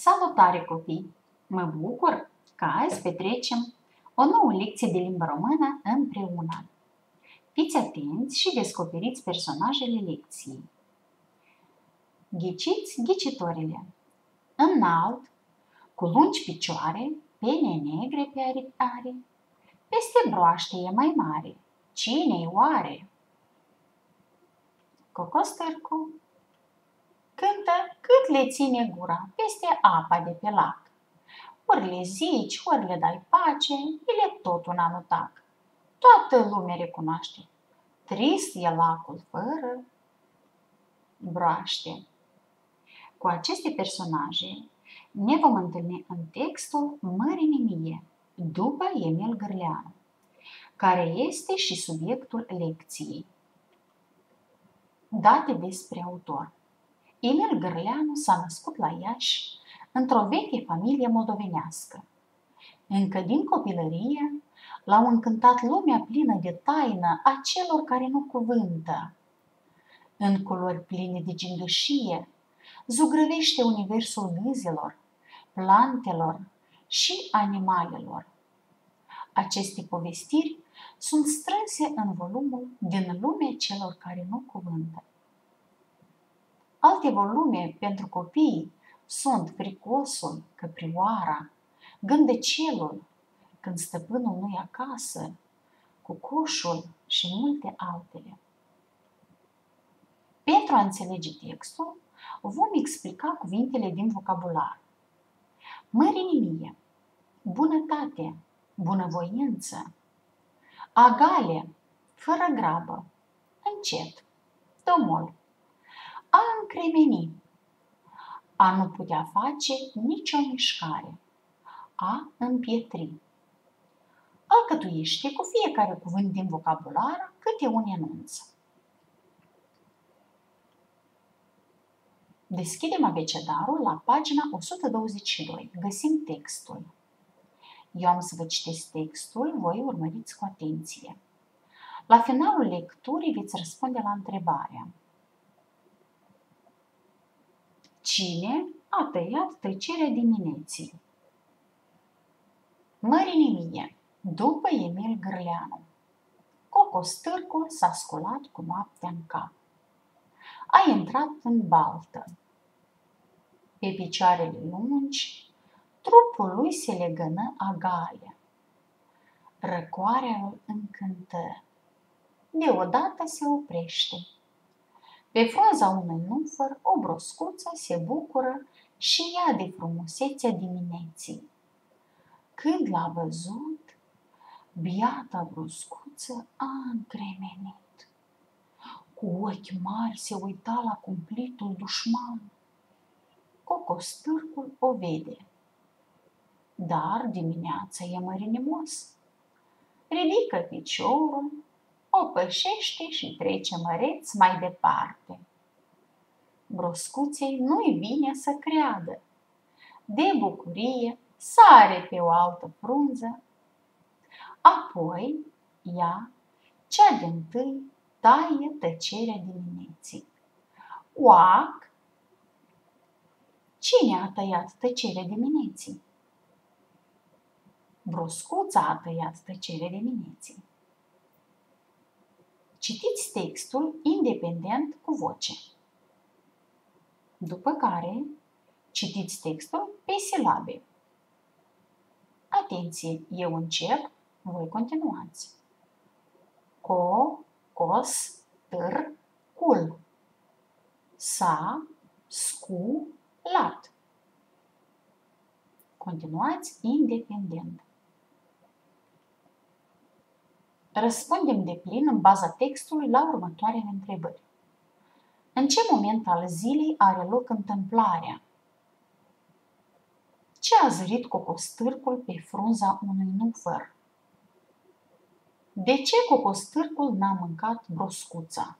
Salutare copii! Mă bucur că azi petrecem o nouă lecție de limbă română împreună. Fiți atenți și descoperiți personajele lecției. Ghiciți ghicitorile. Înalt, cu lungi picioare, pene negre pe aripare, peste broaște e mai mare. Cine-i oare? Cocostârcu cântă cât le ține gura peste apa de pe lac. Ori le zici, ori le dai pace, ele tot un anutac. Toată lumea recunoaște. Trist e lacul fără broaște. Cu aceste personaje ne vom întâlni în textul Mării Nemie, după Emil Gârleanu, care este și subiectul lecției. Date despre autor. Emil Gârleanu s-a născut la Iași într-o veche familie moldovenească. Încă din copilărie l-au încântat lumea plină de taină a celor care nu cuvântă. În culori pline de gingășie, zugrăvește universul gâzelor, plantelor și animalelor. Aceste povestiri sunt strânse în volumul Din lumea celor care nu cuvântă. Alte volume pentru copii sunt Fricosul, Căprioara, Gândecelul, Când stăpânul nu-i acasă, Cucoșul și multe altele. Pentru a înțelege textul, vom explica cuvintele din vocabular. Mărinimie, bunătate, bunăvoință, agale, fără grabă, încet, domol, a încremeni, a nu putea face nicio mișcare, a împietri. Alcătuiește cu fiecare cuvânt din vocabular câte un enunț. Deschidem abecedarul la pagina 122. Găsim textul. Eu am să vă citesc textul, voi urmăriți cu atenție. La finalul lecturii veți răspunde la întrebarea: cine a tăiat tăcerea dimineții? Mărinimie, după Emil Gârleanu. Cocostârcul s-a sculat cu noaptea în cap. A intrat în baltă. Pe picioarele lungi, trupul lui se legănă agale. Răcoarea îl încântă. Deodată se oprește. Pe frunza unui nufăr, o broscuță se bucură și ea de frumusețea dimineții. Când l-a văzut, biata broscuță a încremenit. Cu ochi mari se uita la cumplitul dușman. Cocostârcul o vede. Dar dimineața e mărinimos. Ridică piciorul, o pășește și trece măreț mai departe. Broscuței nu-i vine să creadă. De bucurie sare pe o altă frunză. Apoi ea, cea din-tâi, taie tăcerea dimineții. Oac! Cine a tăiat tăcerea dimineții? Broscuța a tăiat tăcerea dimineții. Citiți textul independent cu voce. După care, citiți textul pe silabe. Atenție, eu încep, voi continuați. Cos, târ, cul. S-a, sculat. Continuați independent. Răspundem deplin în baza textului la următoarele întrebări. În ce moment al zilei are loc întâmplarea? Ce a zărit cocostârcul pe frunza unui nufăr? De ce cocostârcul n-a mâncat broscuța?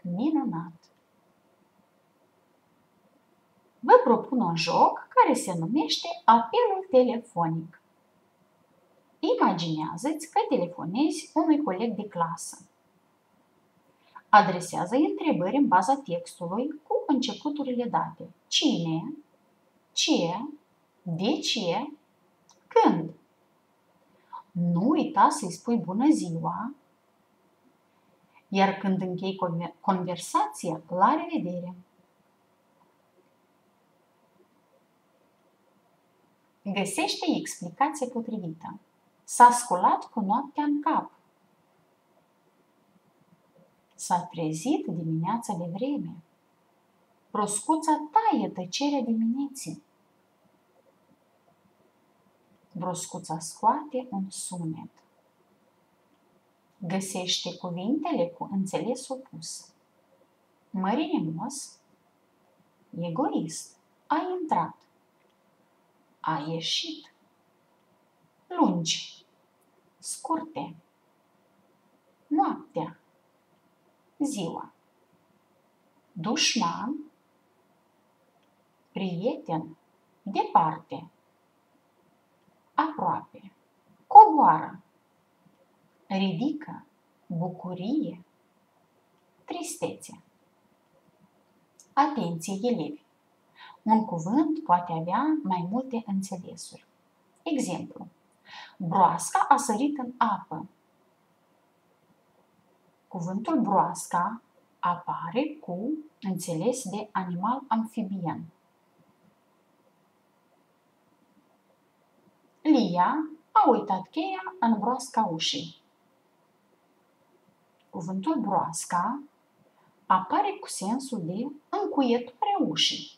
Minunat! Vă propun un joc care se numește apelul telefonic. Imaginează-ți că telefonezi unui coleg de clasă. Adresează-i întrebări în baza textului cu începuturile date. Cine, ce, de ce, când. Nu uita să-i spui bună ziua, iar când închei conversația, la revedere! Găsește explicația potrivită. S-a sculat cu noaptea în cap. S-a trezit dimineața de vreme. Broscuța taie tăcerea dimineții. Broscuța scoate un sunet. Găsește cuvintele cu înțeles opus. Mărinimos, egoist, a intrat. A ieșit. Lungi, scurte. Noaptea, ziua. Dușman, prieten, departe. Aproape, coboară. Ridică, bucurie, tristețe. Atenție, elevi! Un cuvânt poate avea mai multe înțelesuri. Exemplu: broasca a sărit în apă. Cuvântul broasca apare cu înțeles de animal amfibian. Lia a uitat cheia în broasca ușii. Cuvântul broasca apare cu sensul de încuietura ușii.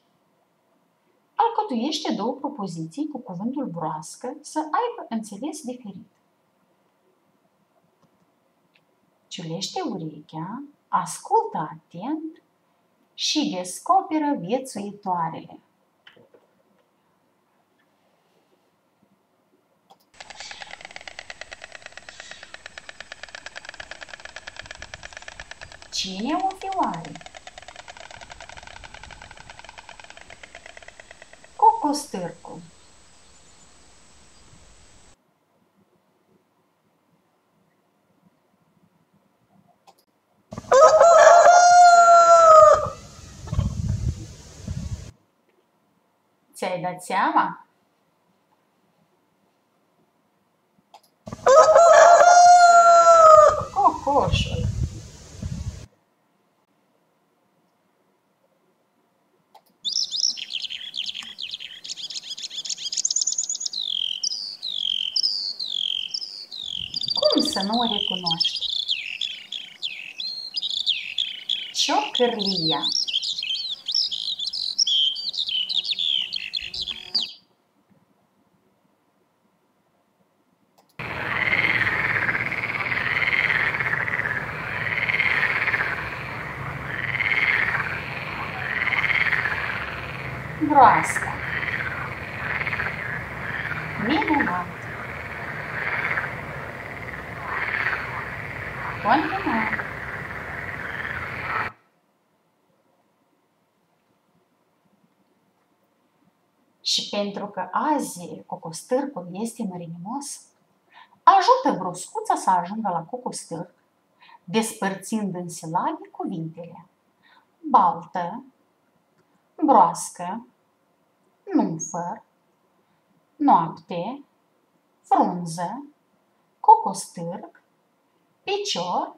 Alcătuiește două propoziții cu cuvântul broască să aibă înțeles diferit. Ciulește urechea, ascultă atent și descoperă viețuitoarele. Cine o fi oare? Cocostârcu. Ți-ai dat seama? Cocoșul. Cum să nu o recunoști? Ciocârlia. Broasca. Minunat. Continuăm. Și pentru că azi cocostârcul este mărinimos, ajută broscuța să ajungă la cocostârc, despărțind în silabe cuvintele baltă, broască, numfăr, noapte, frunză, cocostârc, picior,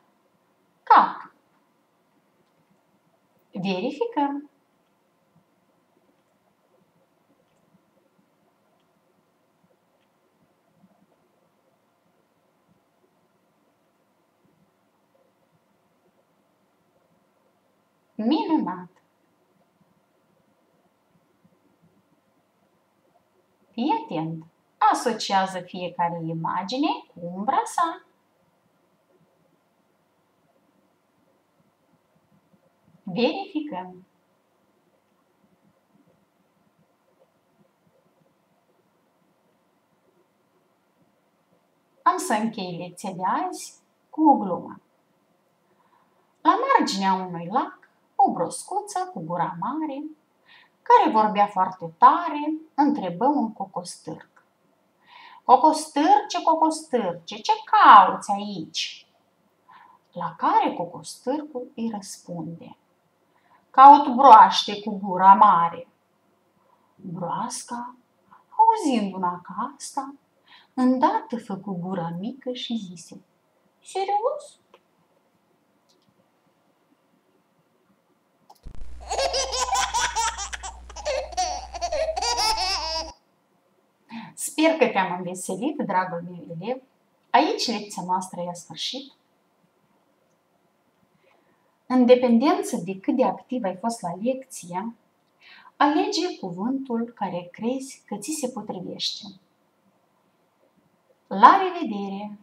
cap. Verificăm. Minunat! Fii atent! Asociază fiecare imagine cu umbra sa. Verificăm. Am să închei lecția de azi cu o glumă. La marginea unui lac, o broscuță cu gura mare, care vorbea foarte tare, întrebă un cocostârc. Cocostârce, cocostârce, ce cauți aici? La care cocostârcul îi răspunde. Caut broaște cu gura mare. Broasca, auzind una ca asta, îndată făcu gura mică și zise: Serios? Sper că te-am înveselit, dragul meu elev. Aici lecția noastră e sfârșit. În dependență de cât de activ ai fost la lecție, alege cuvântul care crezi că ți se potrivește. La revedere!